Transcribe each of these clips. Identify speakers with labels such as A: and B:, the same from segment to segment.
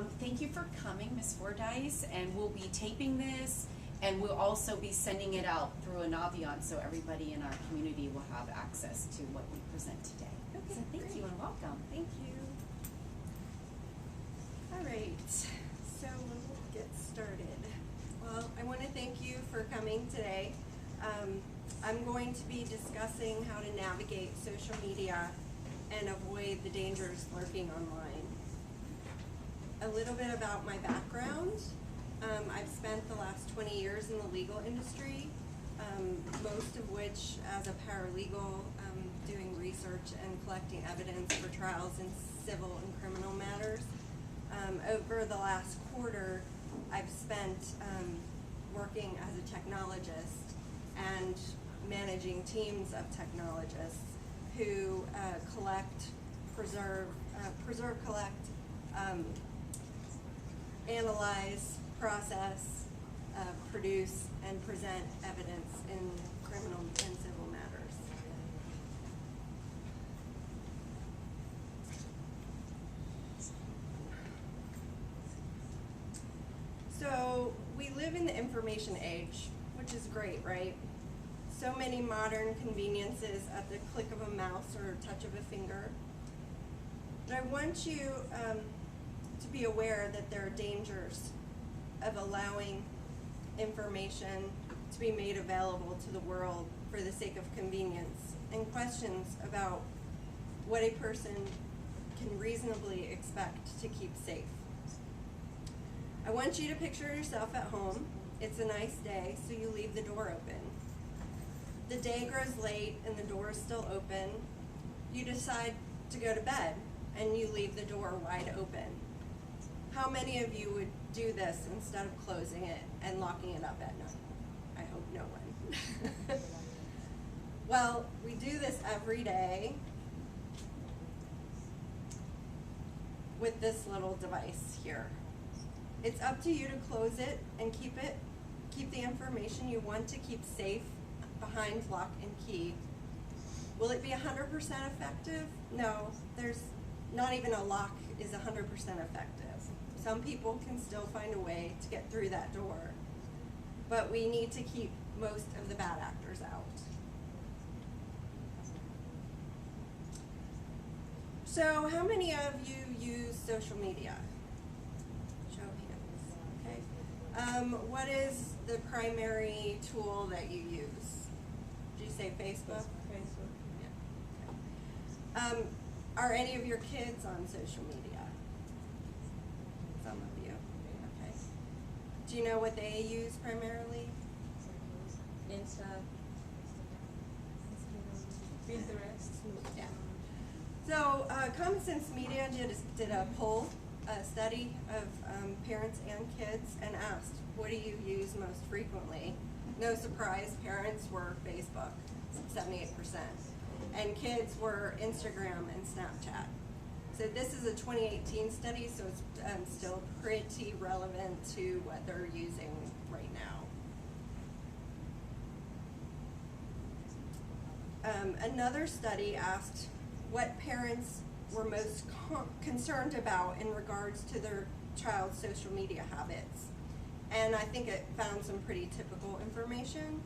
A: Thank you for coming, Ms. Fordyce, and we'll be taping this, and we'll also be sending it out through a Naviance, so everybody in our community will have access to what we present today.
B: Okay,
A: So thank
B: great.
A: you and welcome.
B: Thank you. All right, so we'll get started. Well, I want to thank you for coming today. I'm going to be discussing how to navigate social media and avoid the dangers lurking online. A little bit about my background. I've spent the last 20 years in the legal industry, most of which as a paralegal, doing research and collecting evidence for trials in civil and criminal matters. Over the last quarter, I've spent working as a technologist and managing teams of technologists who collect, preserve, collect, analyze, process, produce, and present evidence in criminal and civil matters. So we live in the information age, which is great, right? So many modern conveniences at the click of a mouse or touch of a finger. But I want you to be aware that there are dangers of allowing information to be made available to the world for the sake of convenience, and questions about what a person can reasonably expect to keep safe. I want you to picture yourself at home. It's a nice day, so you leave the door open. The day grows late and the door is still open. You decide to go to bed and you leave the door wide open. How many of you would do this instead of closing it and locking it up at night? I hope no one. Well, we do this every day with this little device here. It's up to you to close it and keep the information you want to keep safe behind lock and key. Will it be 100% effective? No, there's not even a lock is 100% effective. Some people can still find a way to get through that door, but we need to keep most of the bad actors out. So how many of you use social media? Show of hands, okay. What is the primary tool that you use? Did you say Facebook?
C: Facebook.
B: Yeah. Okay. Are any of your kids on social media? Some of you. Okay. Do you know what they use primarily?
C: Insta. Pinterest.
B: Yeah. So Common Sense Media did a poll, a study of parents and kids, and asked, what do you use most frequently? No surprise, parents were Facebook, 78%. And kids were Instagram and Snapchat. So this is a 2018 study, so it's still pretty relevant to what they're using right now. Another study asked what parents were most concerned about in regards to their child's social media habits. And I think it found some pretty typical information.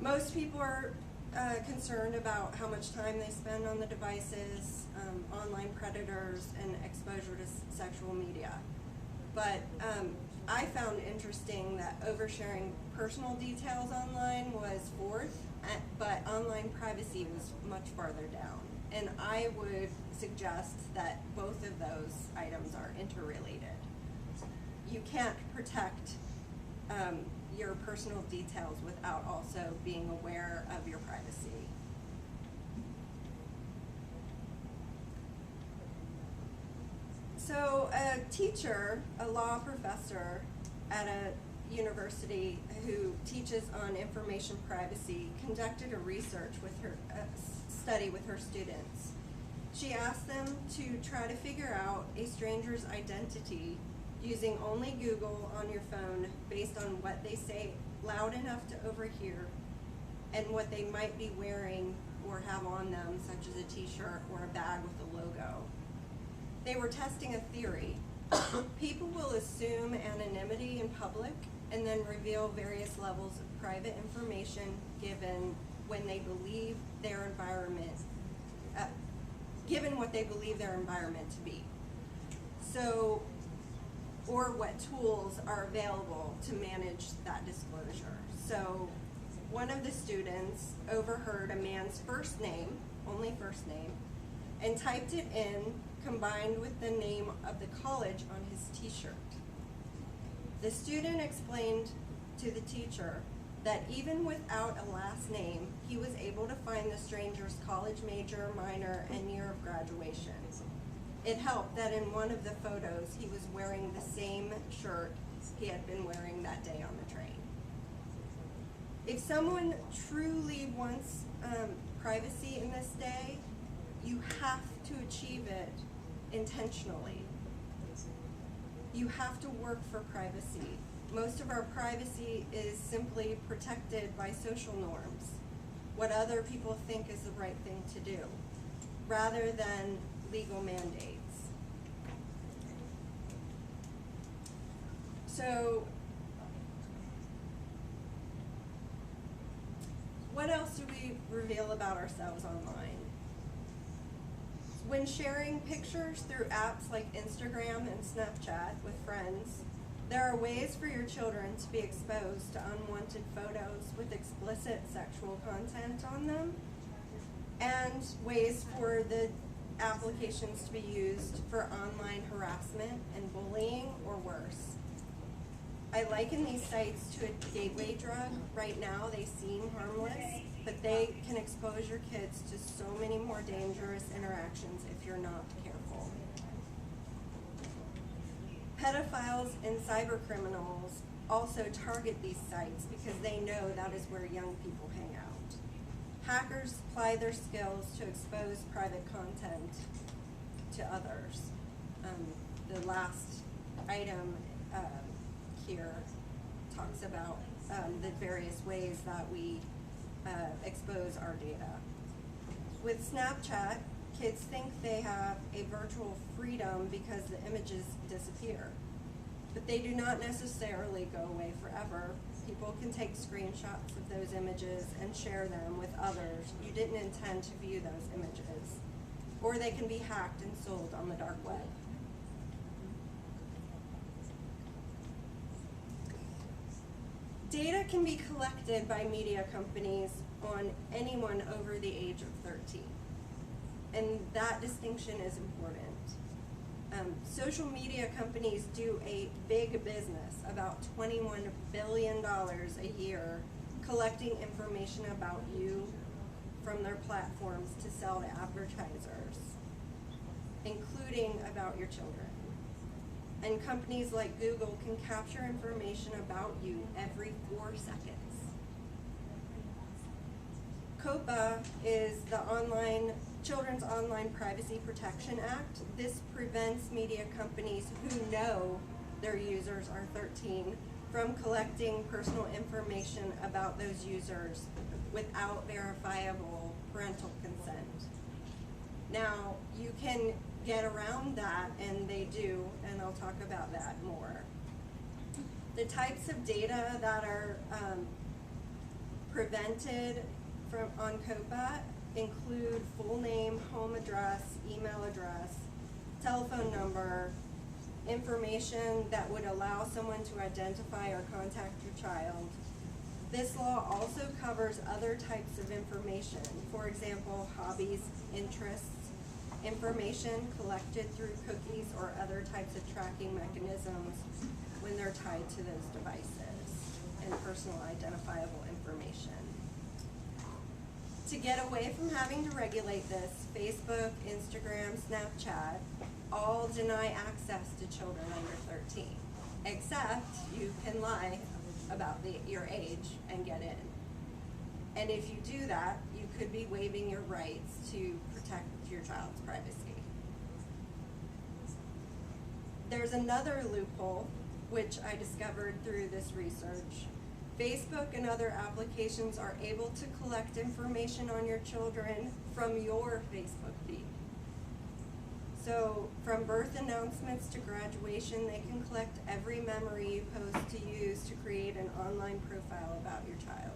B: Most people are concerned about how much time they spend on the devices, online predators, and exposure to sexual media. But I found interesting that oversharing personal details online was fourth, but online privacy was much farther down. And I would suggest that both of those items are interrelated. You can't protect your personal details without also being aware of your privacy. So a teacher, a law professor at a university who teaches on information privacy conducted a research with her study with her students. She asked them to try to figure out a stranger's identity using only Google on your phone based on what they say loud enough to overhear and what they might be wearing or have on them, such as a t-shirt or a bag with a logo. They were testing a theory. assume anonymity in public and then reveal various levels of private information given when they believe their environment, given what they believe their environment to be. So, or what tools are available to manage that disclosure. So, one of the students overheard a man's first name, only first name, and typed it in combined with the name of the college on his t-shirt. The student explained to the teacher that even without a last name, he was able to find the stranger's college major, minor, and year of graduation. It helped that in one of the photos, he was wearing the same shirt he had been wearing that day on the train. If someone truly wants privacy in this day, you have to achieve it intentionally. You have to work for privacy. Most of our privacy is simply protected by social norms, what other people think is the right thing to do, rather than legal mandates. So, what else do we reveal about ourselves online? When sharing pictures through apps like Instagram and Snapchat with friends, there are ways for your children to be exposed to unwanted photos with explicit sexual content on them, and ways for the applications to be used for online harassment and bullying or worse. I liken these sites to a gateway drug. Right now they seem harmless, but they can expose your kids to so many more dangerous interactions if you're not careful. Pedophiles and cybercriminals also target these sites because they know that is where young people hang out. Hackers apply their skills to expose private content to others. The last item here talks about the various ways that we expose our data. With Snapchat, kids think they have a virtual freedom because the images disappear. But they do not necessarily go away forever. People can take screenshots of those images and share them with others you didn't intend to view those images. Or they can be hacked and sold on the dark web. Data can be collected by media companies on anyone over the age of 13. And that distinction is important. Social media companies do a big business, about $21 billion a year, collecting information about you from their platforms to sell to advertisers, including about your children. And companies like Google can capture information about you every 4 seconds. COPPA is the Children's Online Privacy Protection Act. This prevents media companies who know their users are 13 from collecting personal information about those users without verifiable parental consent. Now, you can get around that, and they do, and I'll talk about that more. The types of data that are prevented on COPPA include full name, home address, email address, telephone number, information that would allow someone to identify or contact your child. This law also covers other types of information, for example, hobbies, interests, information collected through cookies or other types of tracking mechanisms when they're tied to those devices, and personal identifiable information. To get away from having to regulate this, Facebook, Instagram, Snapchat all deny access to children under 13, except you can lie about your age and get in. And if you do that, you could be waiving your rights to protect your child's privacy. There's another loophole, which I discovered through this research. Facebook and other applications are able to collect information on your children from your Facebook feed. So from birth announcements to graduation, they can collect every memory you post to use to create an online profile about your child.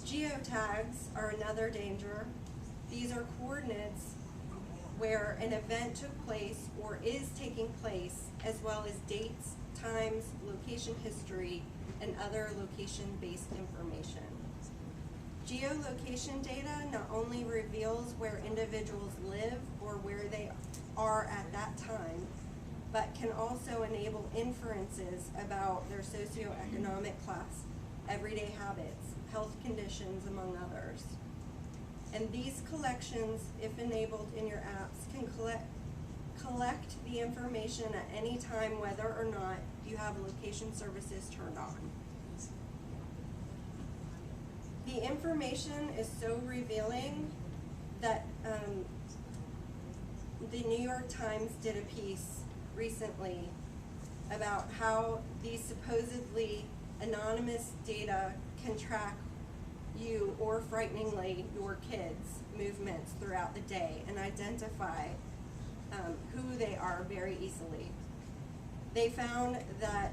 B: Geotags are another danger. These are coordinates where an event took place or is taking place, as well as dates, times, location history, and other location-based information. Geolocation data not only reveals where individuals live or where they are at that time, but can also enable inferences about their socioeconomic class, everyday habits, health conditions, among others. And these collections, if enabled in your apps, can collect the information at any time whether or not you have location services turned on. The information is so revealing that the New York Times did a piece recently about how these supposedly anonymous data can track you, or frighteningly, your kids' movements throughout the day and identify who they are very easily. They found that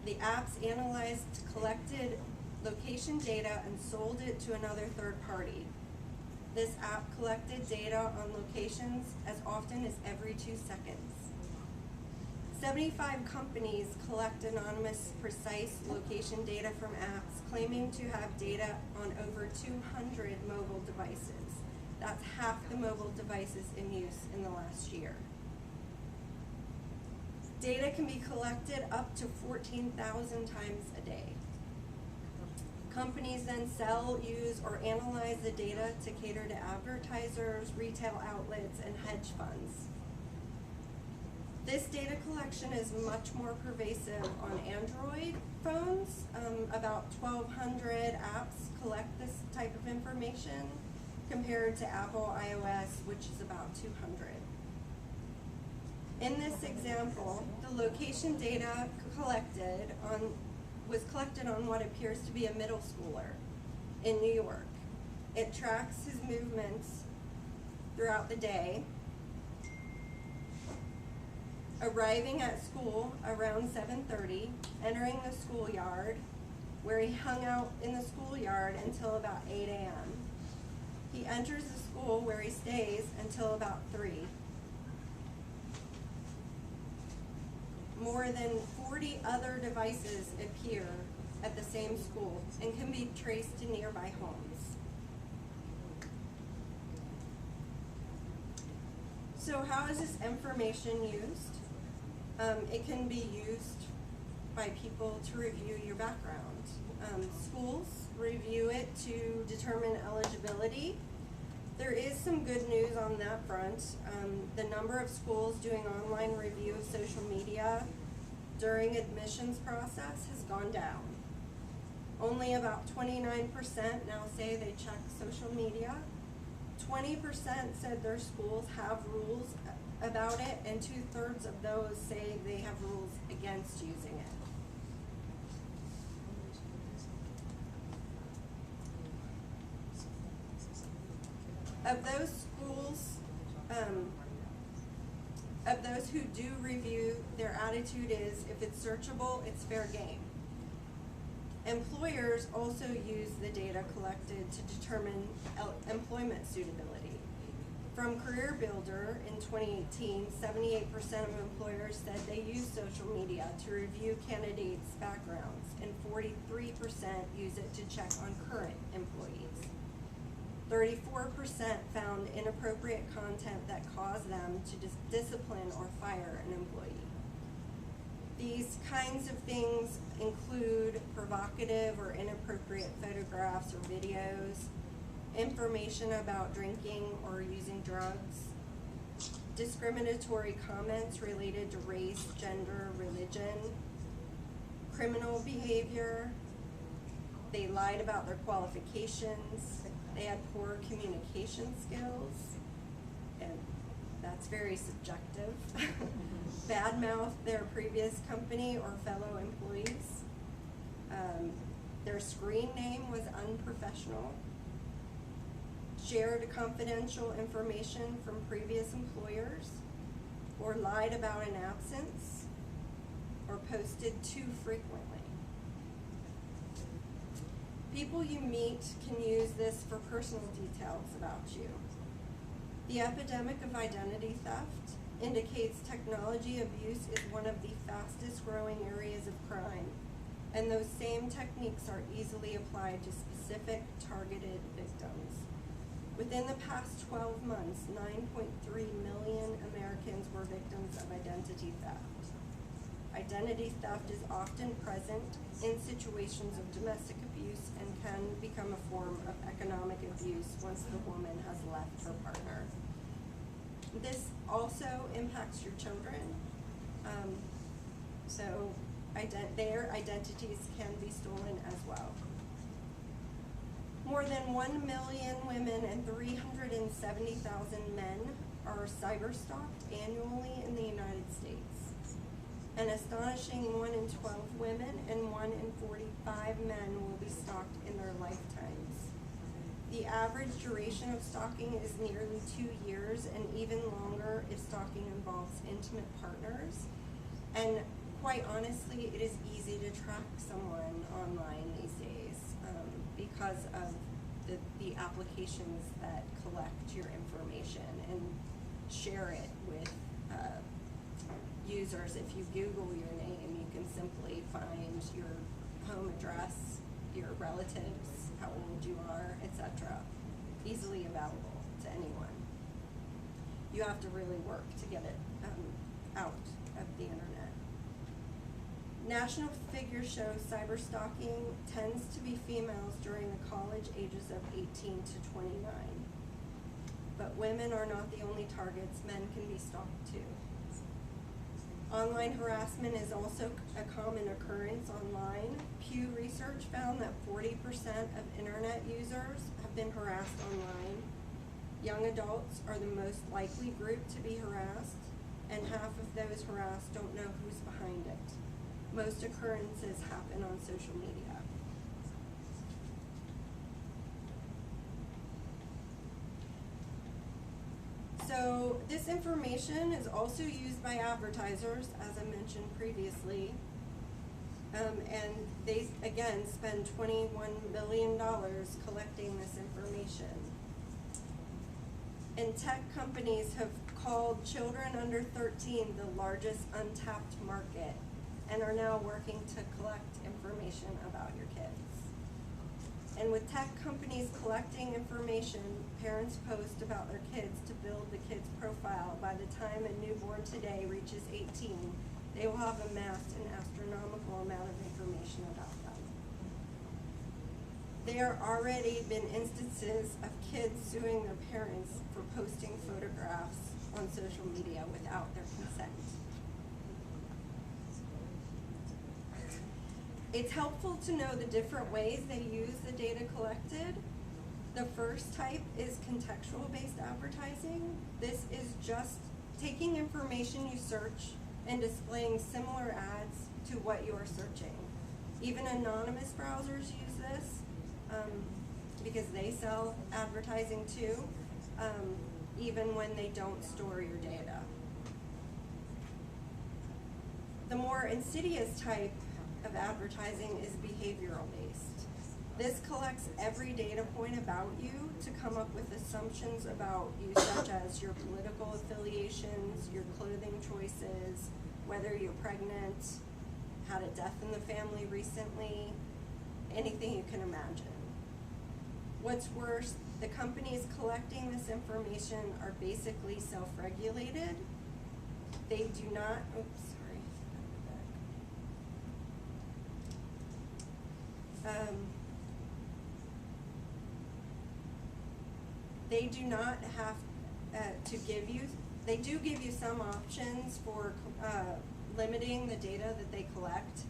B: the apps analyzed collected location data and sold it to another third party. This app collected data on locations as often as every 2 seconds. 75 companies collect anonymous, precise location data from apps, claiming to have data on over 200 mobile devices. That's half the mobile devices in use in the last year. Data can be collected up to 14,000 times a day. Companies then sell, use, or analyze the data to cater to advertisers, retail outlets, and hedge funds. This data collection is much more pervasive on Android phones. About 1,200 apps collect this type of information compared to Apple iOS, which is about 200. In this example, the location data was collected on what appears to be a middle schooler in New York. It tracks his movements throughout the day, arriving at school around 7:30, entering the schoolyard, where he hung out in the schoolyard until about 8 a.m. He enters the school where he stays until about 3. More than 40 other devices appear at the same school and can be traced to nearby homes. So how is this information used? It can be used by people to review your background. Schools review it to determine eligibility. There is some good news on that front. The number of schools doing online review of social media during admissions process has gone down. Only about 29% now say they check social media. 20% said their schools have rules about it, and 2/3 of those say they have rules against using it. Of those schools, of those who do review, their attitude is if it's searchable, it's fair game. Employers also use the data collected to determine employment suitability. From Career Builder in 2018, 78% of employers said they use social media to review candidates' backgrounds, and 43% use it to check on current employees. 34% found inappropriate content that caused them to discipline or fire an employee. These kinds of things include provocative or inappropriate photographs or videos, information about drinking or using drugs, discriminatory comments related to race, gender, religion, criminal behavior. They lied about their qualifications. They had poor communication skills, and that's very subjective. Badmouth their previous company or fellow employees. Their screen name was unprofessional. shared confidential information from previous employers, or lied about an absence, or posted too frequently. People you meet can use this for personal details about you. The epidemic of identity theft indicates technology abuse is one of the fastest growing areas of crime, and those same techniques are easily applied to specific targeted victims. Within the past 12 months, 9.3 million Americans were victims of identity theft. Identity theft is often present in situations of domestic abuse and can become a form of economic abuse once the woman has left her partner. This also impacts your children. Their identities can be stolen as well. More than 1 million women and 370,000 men are cyberstalked annually in the United States. An astonishing 1 in 12 women and 1 in 45 men will be stalked in their lifetimes. The average duration of stalking is nearly 2 years, and even longer if stalking involves intimate partners. And quite honestly, it is easy to track someone online these days because of the applications that collect your information and share it with users. If you Google your name, you can simply find your home address, your relatives, how old you are, etc. Easily available to anyone. You have to really work to get it out of the internet. National figures show cyberstalking tends to be females during the college ages of 18 to 29. But women are not the only targets. Men can be stalked too. Online harassment is also a common occurrence online. Pew Research found that 40% of internet users have been harassed online. Young adults are the most likely group to be harassed, and half of those harassed don't know who's behind it. Most occurrences happen on social media. So this information is also used by advertisers, as I mentioned previously, and they, again, spend $21 million collecting this information. And tech companies have called children under 13 the largest untapped market and are now working to collect information about your kids. And with tech companies collecting information, parents post about their kids to build the kid's profile. By the time a newborn today reaches 18, they will have amassed an astronomical amount of information about them. There are already been instances of kids suing their parents for posting photographs on social media without their consent. It's helpful to know the different ways they use the data collected. The first type is contextual-based advertising. This is just taking information you search and displaying similar ads to what you are searching. Even anonymous browsers use this because they sell advertising too, even when they don't store your data. The more insidious type of advertising is behavioral based. This collects every data point about you to come up with assumptions about you, such as your political affiliations, your clothing choices, whether you're pregnant, had a death in the family recently, anything you can imagine. What's worse, the companies collecting this information are basically self-regulated. They do not, they do not have to give you, they do give you some options for limiting the data that they collect,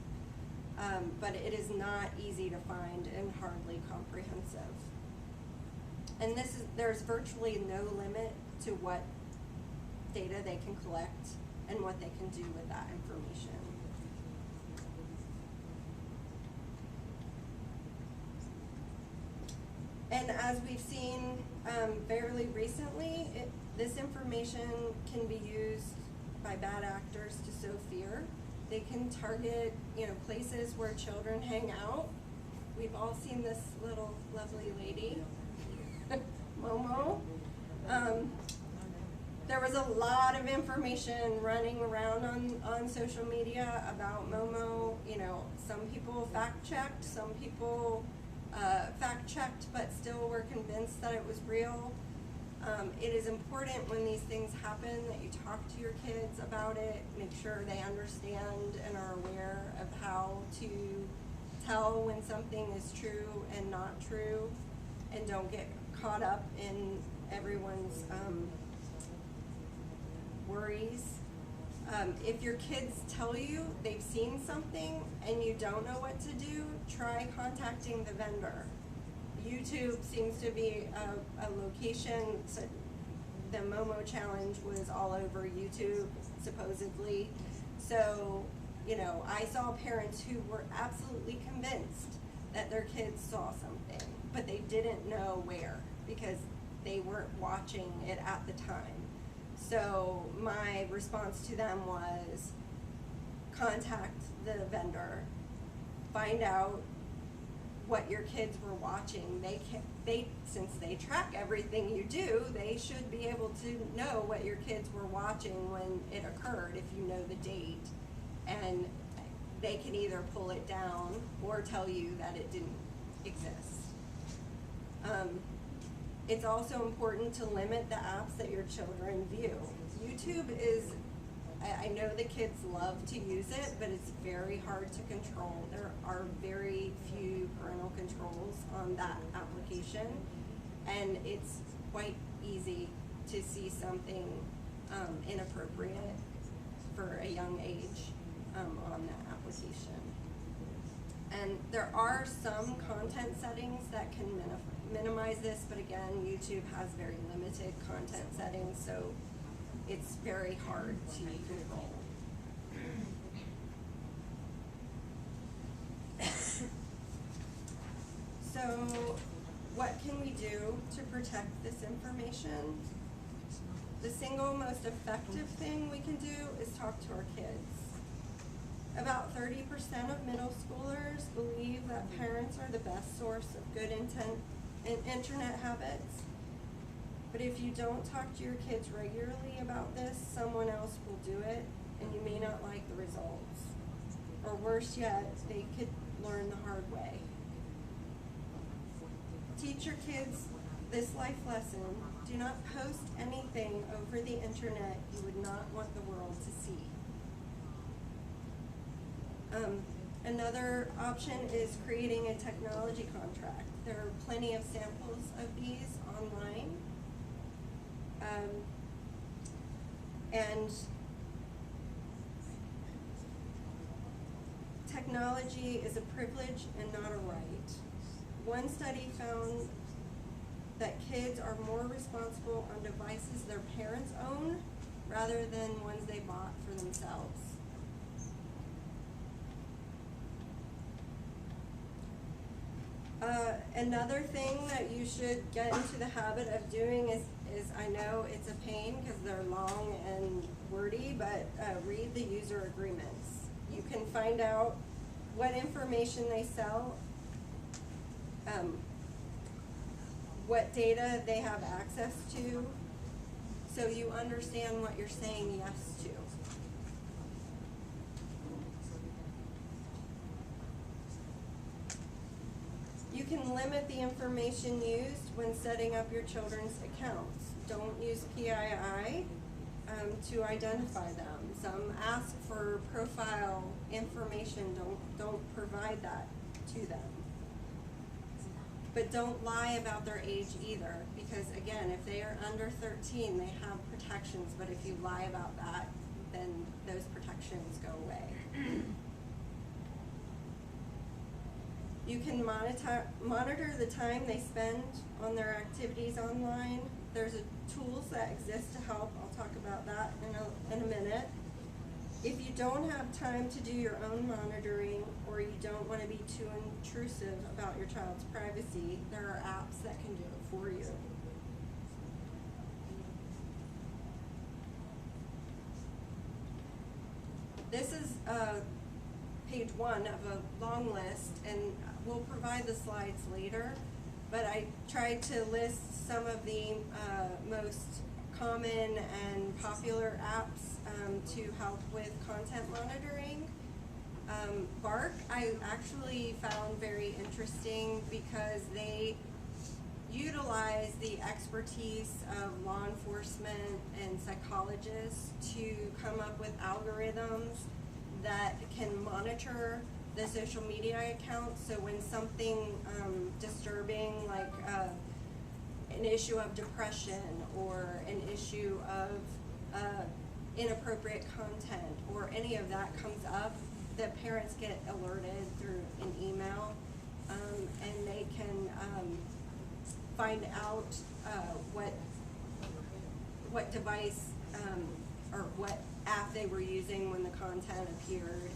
B: but it is not easy to find and hardly comprehensive. And there's virtually no limit to what data they can collect and what they can do with that information. And as we've seen fairly recently, this information can be used by bad actors to sow fear. They can target, places where children hang out. We've all seen this little lovely lady, Momo. There was a lot of information running around on social media about Momo. Some people fact-checked, some people fact-checked but still were convinced that it was real. It is important when these things happen that you talk to your kids about it, make sure they understand and are aware of how to tell when something is true and not true, and don't get caught up in everyone's worries. If your kids tell you they've seen something and you don't know what to do, try contacting the vendor. YouTube seems to be a location. So the Momo challenge was all over YouTube, supposedly. So, I saw parents who were absolutely convinced that their kids saw something, but they didn't know where because they weren't watching it at the time. So my response to them was contact the vendor, find out what your kids were watching. Since they track everything you do, they should be able to know what your kids were watching when it occurred, if you know the date. And they can either pull it down or tell you that it didn't exist. It's also important to limit the apps that your children view. YouTube is, I know the kids love to use it, but it's very hard to control. There are very few parental controls on that application, and it's quite easy to see something inappropriate for a young age on that application. And there are some content settings that can minimize this, but again, YouTube has very limited content settings, so it's very hard to control. So, what can we do to protect this information? The single most effective thing we can do is talk to our kids. About 30% of middle schoolers believe that parents are the best source of good internet habits. But if you don't talk to your kids regularly about this, someone else will do it, and you may not like the results. Or worse yet, they could learn the hard way. Teach your kids this life lesson. Do not post anything over the internet you would not want the world to see. Another option is creating a technology contract. There are plenty of samples of these online. And technology is a privilege and not a right. One study found that kids are more responsible on devices their parents own rather than ones they bought for themselves. Another thing that you should get into the habit of doing is I know it's a pain because they're long and wordy, but read the user agreements. You can find out what information they sell, what data they have access to, so you understand what you're saying yes to. You can limit the information used when setting up your children's accounts. Don't use PII to identify them. Some ask for profile information. Don't provide that to them. But don't lie about their age either, because again, if they are under 13, they have protections, but if you lie about that, then those protections go away. You can monitor the time they spend on their activities online. There's tools that exist to help. I'll talk about that in a minute. If you don't have time to do your own monitoring, or you don't want to be too intrusive about your child's privacy, there are apps that can do it for you. this is page 1 of a long list, and we'll provide the slides later, but I tried to list some of the most common and popular apps to help with content monitoring. Bark, I actually found very interesting because they utilize the expertise of law enforcement and psychologists to come up with algorithms that can monitor the social media accounts. So when something disturbing, like an issue of depression or an issue of inappropriate content or any of that comes up, the parents get alerted through an email, and they can find out what device or what app they were using when the content appeared.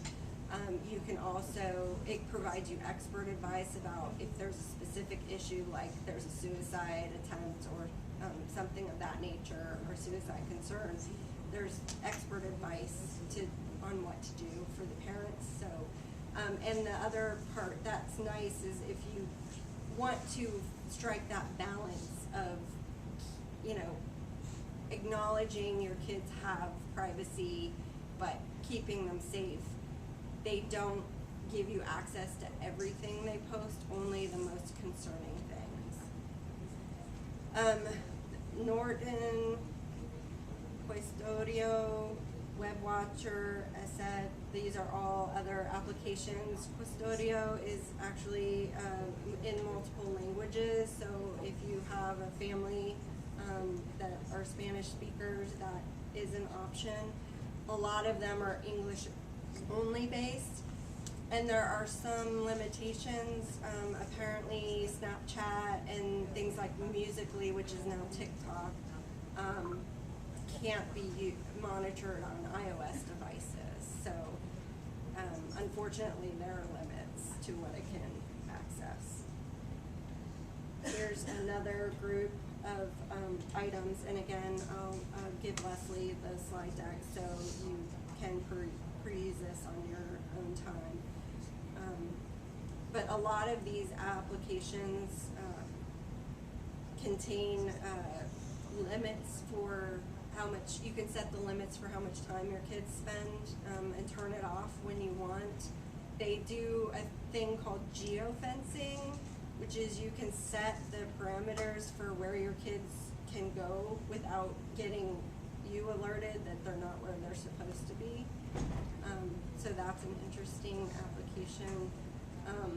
B: You can also, it provides you expert advice about if there's a specific issue, like there's a suicide attempt or something of that nature, or suicide concerns. There's expert advice on what to do for the parents. So, and the other part that's nice is if you want to strike that balance of, you know, acknowledging your kids have privacy, but keeping them safe. They don't give you access to everything they post, only the most concerning things. Norton, Custodio, WebWatcher, ESET, these are all other applications. Custodio is actually in multiple languages, so if you have a family that are Spanish speakers, that is an option. A lot of them are English only based, and there are some limitations. Apparently Snapchat and things like Musical.ly, which is now TikTok, can't be monitored on iOS devices. So unfortunately there are limits to what it can access. Here's another group of items, and again, I'll give Leslie the slide deck so you can peruse this on your own time. But a lot of these applications contain limits for how much, you can set the limits for how much time your kids spend and turn it off when you want. They do a thing called geofencing, which is you can set the parameters for where your kids can go without getting you alerted that they're not where they're supposed to be. So that's an interesting application.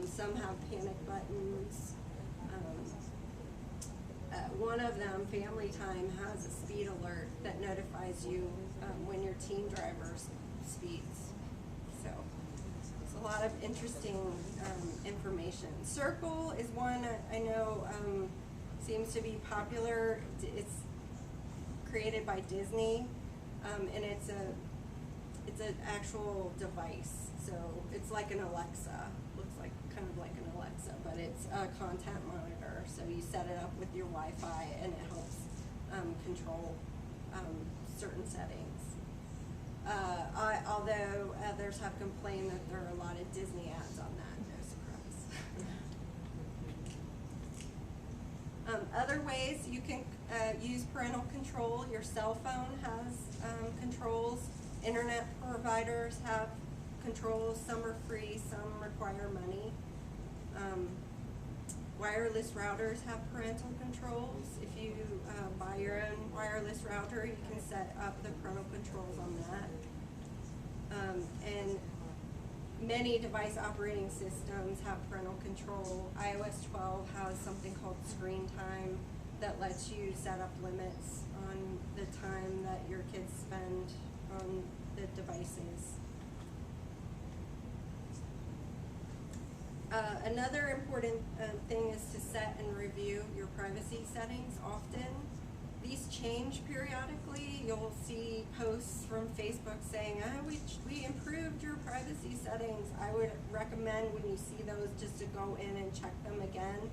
B: Some have panic buttons. One of them, Family Time, has a speed alert that notifies you when your teen driver speeds. So it's a lot of interesting information. Circle is one I know seems to be popular. It's created by Disney, and it's an actual device. So it's like an Alexa. Looks like kind of like an Alexa, but it's a content monitor. So you set it up with your Wi-Fi, and it helps control certain settings. Although others have complained that there are a lot of Disney ads on that, no surprise. Other ways you can use parental control. Your cell phone has controls. Internet providers have controls. Some are free, some require money. Wireless routers have parental controls. If you buy your own wireless router, you can set up the parental controls on that. And many device operating systems have parental control. iOS 12 has something called Screen Time that lets you set up limits on the time that your kids spend on the devices. Another important thing is to set and review your privacy settings often. These change periodically. You'll see posts from Facebook saying, oh, we improved your privacy settings. I would recommend when you see those just to go in and check them again,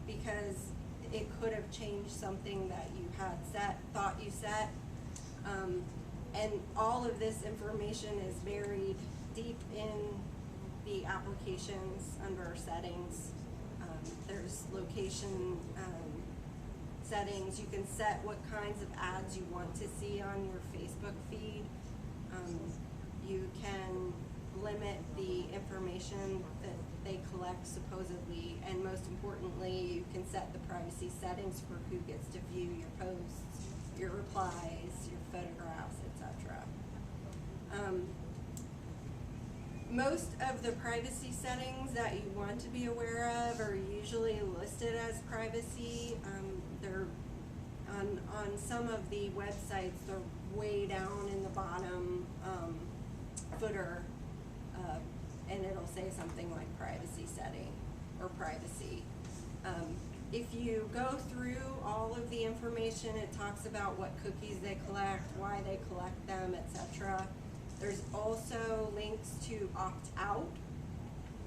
B: because it could have changed something that you had thought you set. And all of this information is buried deep in the applications under settings. There's location settings. You can set what kinds of ads you want to see on your Facebook feed. You can limit the information that they collect supposedly, and most importantly, you can set the privacy settings for who gets to view your posts, your replies, your photographs, etc. Most of the privacy settings that you want to be aware of are usually listed as privacy. They're on some of the websites, they're way down in the bottom footer, and it'll say something like privacy setting or privacy. If you go through all of the information, it talks about what cookies they collect, why they collect them, etc. There's also links to opt out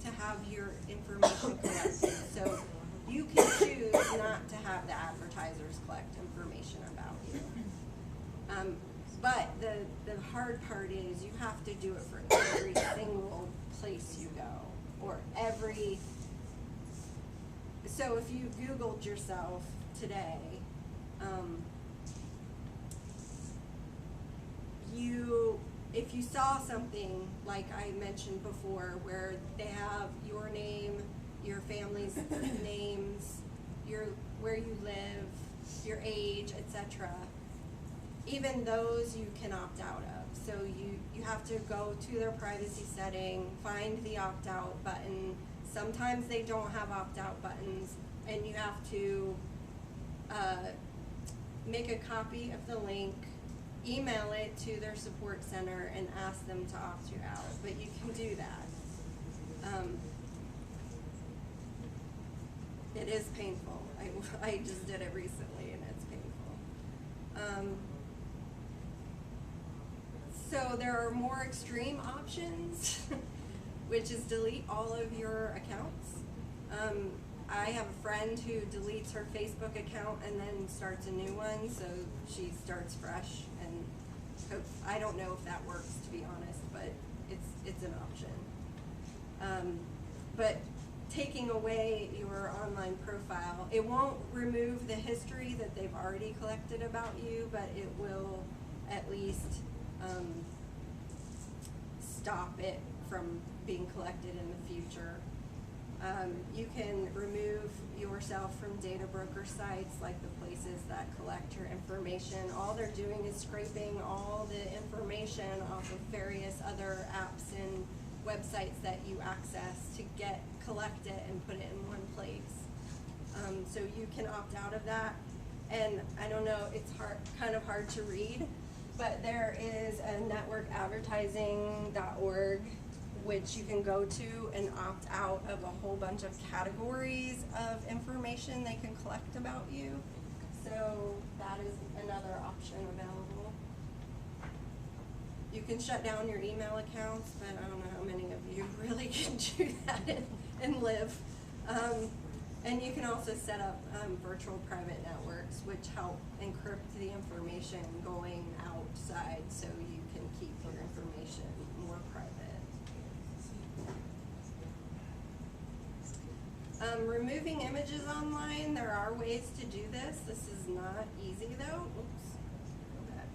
B: to have your information collected. So you can choose not to have the advertisers collect information about you. But the hard part is you have to do it for every single place you go, or every. So if you Googled yourself today, if you saw something like I mentioned before, where they have your name, your family's names, where you live, your age, etc., even those you can opt out of. So you have to go to their privacy setting, find the opt-out button. Sometimes they don't have opt-out buttons, and you have to make a copy of the link, email it to their support center, and ask them to opt you out. But you can do that. It is painful. I just did it recently, and it's painful. So there are more extreme options, which is delete all of your accounts. I have a friend who deletes her Facebook account and then starts a new one, so she starts fresh. And I don't know if that works, to be honest, but it's an option. But taking away your online profile, it won't remove the history that they've already collected about you, but it will at least stop it from being collected in the future. You can remove yourself from data broker sites, like the places that collect your information. All they're doing is scraping all the information off of various other apps and websites that you access to collect it and put it in one place. So you can opt out of that. And I don't know, it's kind of hard to read, but there is a networkadvertising.org, which you can go to and opt out of a whole bunch of categories of information they can collect about you. So that is another option available. You can shut down your email accounts, but I don't know how many of you really can do that and live. And you can also set up virtual private networks, which help encrypt the information going outside, so you can keep your information more private. Removing images online, there are ways to do this. This is not easy though. Oops. Go back.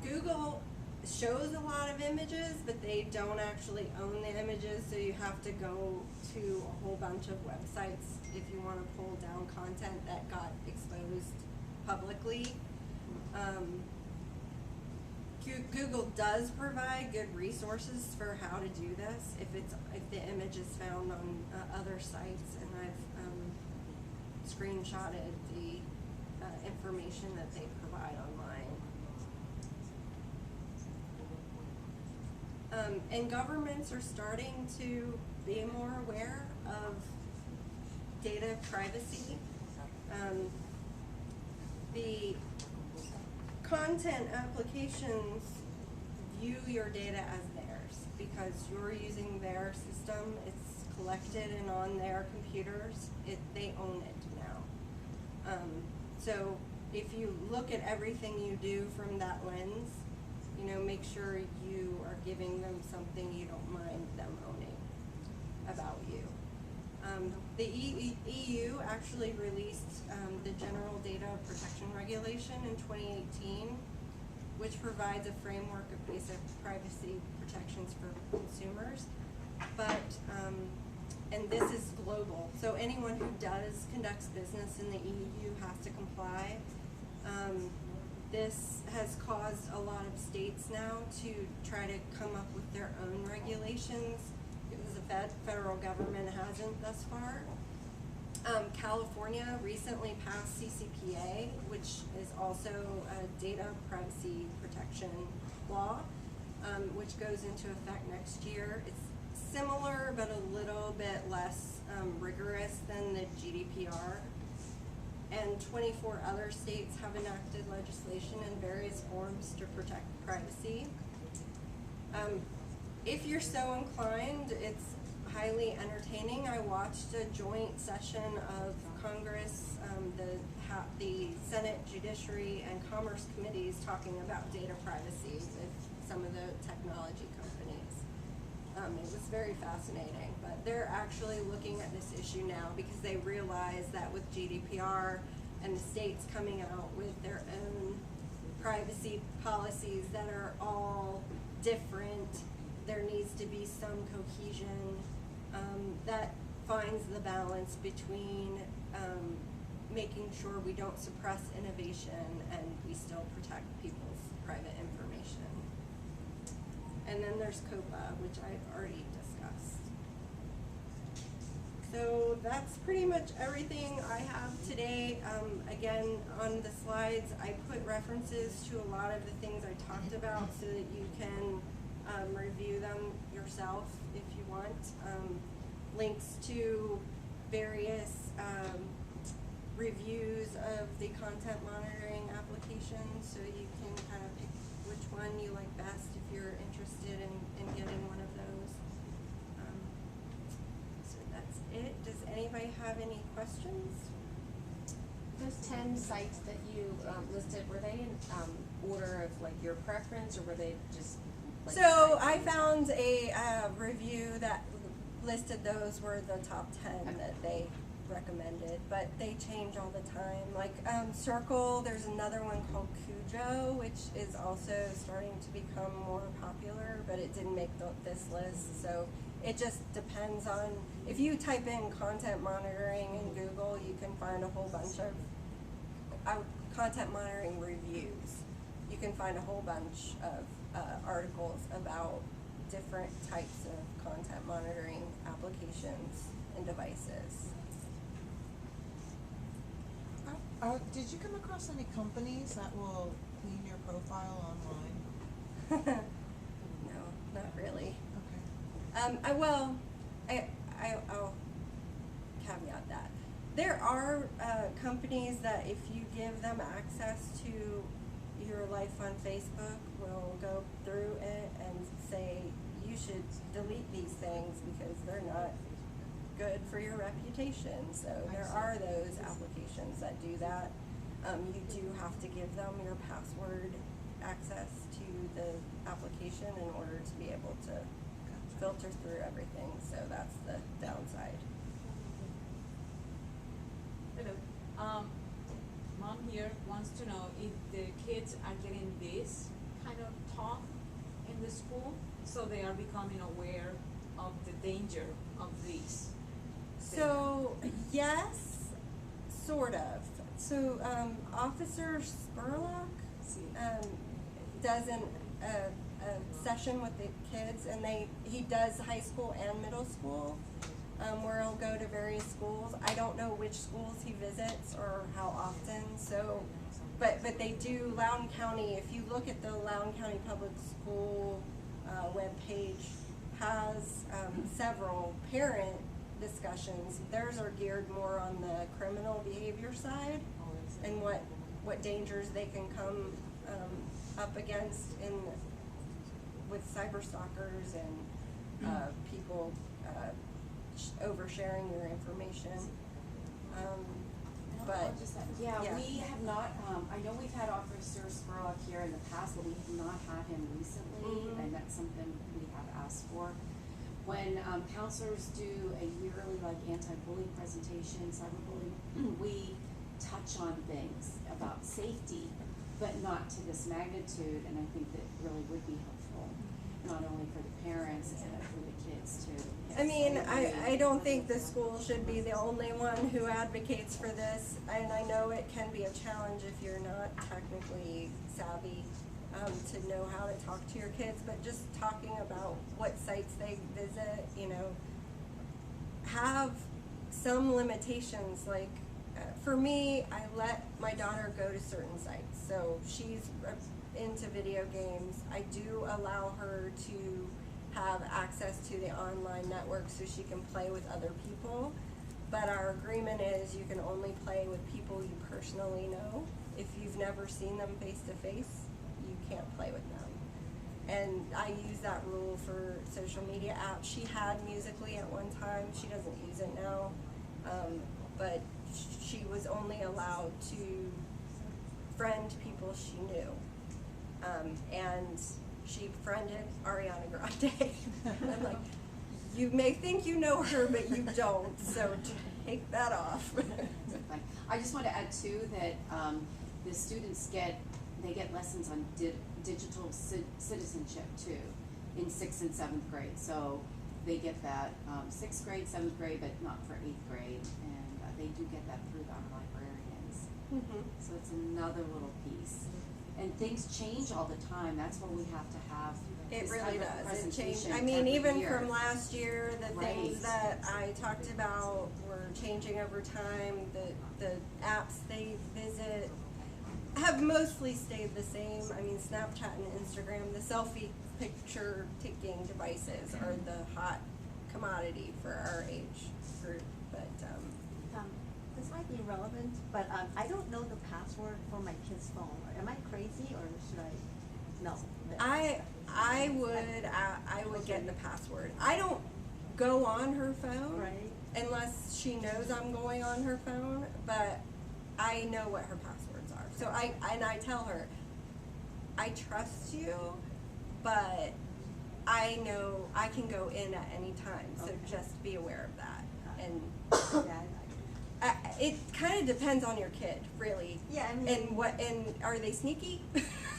B: Google shows a lot of images, but they don't actually own the images, so you have to go to a whole bunch of websites if you want to pull down content that got exposed publicly. Google does provide good resources for how to do this if the image is found on other sites, and I've screenshotted the information that they provide online. And governments are starting to be more aware of data privacy. The content applications view your data as theirs because you're using their system. It's collected and on their computers. They own it now. So if you look at everything you do from that lens, you know, make sure you are giving them something you don't mind them owning about you. The EU actually released the General Data Protection Regulation in 2018, which provides a framework of basic privacy protections for consumers. But, and this is global, so anyone who conducts business in the EU has to comply. This has caused a lot of states now to try to come up with their own regulations, because the federal government hasn't thus far. California recently passed CCPA, which is also a data privacy protection law, which goes into effect next year. It's similar, but a little bit less rigorous than the GDPR. And 24 other states have enacted legislation in various forms to protect privacy. If you're so inclined, it's highly entertaining. I watched a joint session of Congress, the Senate Judiciary and Commerce Committees talking about data privacy with some of the technology companies. It was very fascinating, but they're actually looking at this issue now because they realize that with GDPR and the states coming out with their own privacy policies that are all different, there needs to be some cohesion that finds the balance between making sure we don't suppress innovation and we still protect people's private information. And then there's COPA, which I've already discussed. So that's pretty much everything I have today. Again, on the slides, I put references to a lot of the things I talked about so that you can review them yourself if you want. Links to various reviews of the content monitoring application, so you can kind of pick which one you like best if you're interested in getting one of those. So that's it. Does anybody have any questions?
D: Those 10 sites that you listed, were they in order of like your preference, or were they just like
B: So I found a review that listed those were the top 10 that they recommended, but they change all the time. Like Circle, there's another one called Cujo, which is also starting to become more popular, but it didn't make this list. So it just depends on, if you type in content monitoring in Google, you can find a whole bunch of content monitoring reviews. You can find a whole bunch of articles about different types of content monitoring applications and devices.
E: Did you come across any companies that will clean your profile online?
B: No, not really.
E: Okay.
B: I'll caveat that. There are companies that if you give them access to your life on Facebook, will go through it and say you should delete these things because they're not good for your reputation. So there are those applications that do that. You do have to give them your password access to the application in order to be able to filter through everything. So that's the downside.
C: Hello. Mom here wants to know if the kids are getting this kind of talk in the school, so they are becoming aware of the danger of these.
B: So yes, sort of. So Officer Spurlock does a session with the kids, and he does high school and middle school, where he'll go to various schools. I don't know which schools he visits or how often. So, but they do. Loudoun County. If you look at the Loudoun County Public School webpage, has several parent discussions. Theirs are geared more on the criminal behavior side and what dangers they can come up against with cyber stalkers and people oversharing your information. but
A: Yeah,
B: Yeah.
A: we have not, I know we've had Officer Spurlock here in the past, but we have not had him recently,
B: Mhm.
A: and that's something we have asked for. When, counselors do a yearly, like, anti-bullying presentation, cyberbullying, we touch on things about safety, but not to this magnitude, and I think that really would be helpful, not only for the parents, but for the kids too.
B: I mean,
A: Yes,
B: I don't think the school should be the only one who advocates for this, and I know it can be a challenge if you're not technically savvy, to know how to talk to your kids, but just talking about what sites they visit, you know, have some limitations, like, for me, I let my daughter go to certain sites, so she's into video games. I do allow her to have access to the online network so she can play with other people, but our agreement is you can only play with people you personally know. If you've never seen them face to face, you can't play with them. And I use that rule for social media apps. She had Musical.ly at one time. She doesn't use it now, but she was only allowed to friend people she knew. And she friended Ariana Grande. I'm like, you may think you know her, but you don't, so take that off.
A: Fine. I just want to add too that the students get lessons on digital citizenship too in 6th and 7th grade. So they get that 6th grade, 7th grade, but not for 8th grade, and they do get that through our librarians.
B: Mhm.
A: So it's another little piece. And things change all the time. That's why we have to have
B: It
A: this
B: really
A: type of
B: does. It
A: presentation
B: changed. I mean,
A: every
B: even
A: year.
B: from last year, the things
A: Right.
B: that I talked about were changing over time. The apps they visit have mostly stayed the same. I mean, Snapchat and Instagram, the selfie picture taking devices are the hot commodity for our age group. But
F: This might be irrelevant, but I don't know the password for my kid's phone. Am I crazy or should I know?
B: I would get the password. I don't go on her phone.
F: Right.
B: Unless she knows I'm going on her phone, but I know what her passwords are. So I tell her, I trust you, but I know I can go in at any time, so
F: Okay.
B: just be aware of that. And
F: Yeah,
B: it kind of depends on your kid, really.
F: Yeah, I mean-
B: And are they sneaky?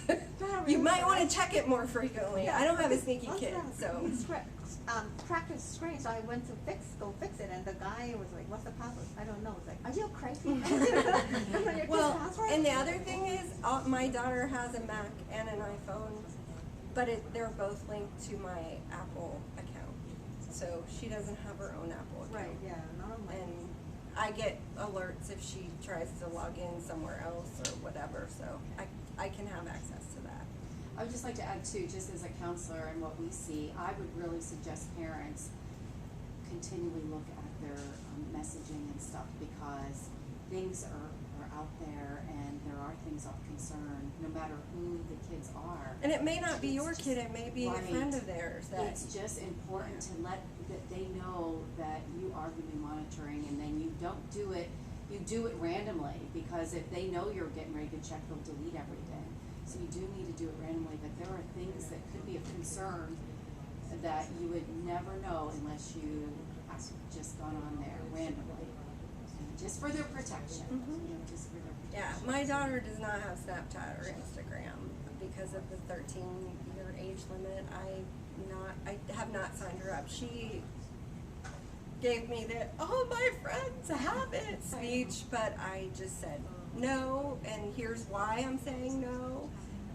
F: Not
B: You
F: really,
B: might
F: but
B: want
F: I-
B: to check it more frequently.
F: yeah,
B: I don't have a
F: because
B: sneaky
F: once
B: kid,
F: I-
B: so.
F: He's cracked his screen, so I went to go fix it, and the guy was like, "What's the password?" I don't know. It's like, "Are you crazy?" I'm like, "Your kid's
B: Well,
F: password?"
B: and the other thing is, my daughter has a Mac and an iPhone, but they're both linked to my Apple account. So she doesn't have her own Apple account.
F: Right. Yeah. None of my.
B: And I get alerts if she tries to log in somewhere else or whatever, so I can have access to that.
A: I would just like to add too, just as a counselor and what we see, I would really suggest parents continually look at their messaging and stuff, because things are out there and there are things of concern, no matter who the kids are.
B: And it may not be
A: It's
B: your
A: just-
B: kid, it may be a
A: Right.
B: friend of theirs that.
A: It's just important to let, that they know that you are gonna be monitoring, and then you don't do it, you do it randomly, because if they know you're getting ready to check, they'll delete everything. So you do need to do it randomly, but there are things that could be of concern that you would never know unless you have just gone on there randomly. Just for their protection,
B: Mhm.
A: you know, just for their
B: Yeah,
A: protection.
B: my daughter does not have Snapchat or Instagram because of the 13-year age limit. I have not signed her up. She gave me the "all my friends have it" speech, but I just said no, and here's why I'm saying no.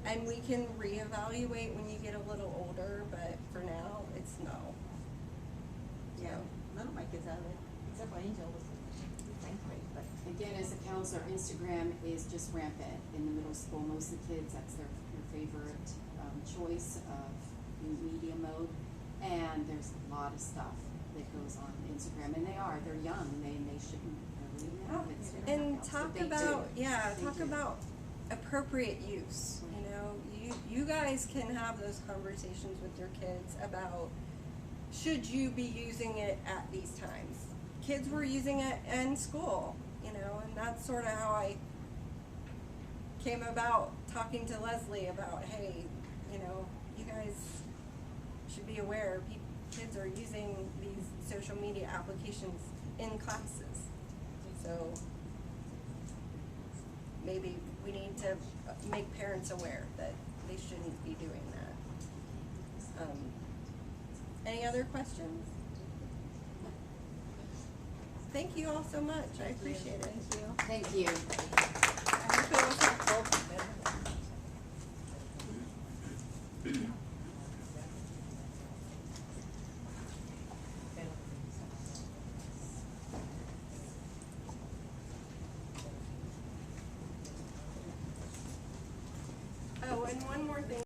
B: And we can reevaluate when you get a little older, but for now, it's no.
F: Yeah. None of my kids have it, except for Angel was ninth grade, but.
A: Again, as a counselor, Instagram is just rampant in the middle school. Most of the kids, that's their favorite choice of media mode. And there's a lot of stuff that goes on Instagram, and they're young, they shouldn't really have it. So they're
B: And
A: not, but
B: talk
A: they do.
B: about,
A: They
B: talk
A: do.
B: about appropriate use, you know, you guys can have those conversations with your kids about, should you be using it at these times? Kids were using it in school, you know, and that's sort of how I came about talking to Leslie about, hey, you know, you guys should be aware kids are using these social media applications in classes. So maybe we need to make parents aware that they shouldn't be doing that. Any other questions? Thank you all so much. I appreciate it.
A: Thank you.
B: I hope it was helpful.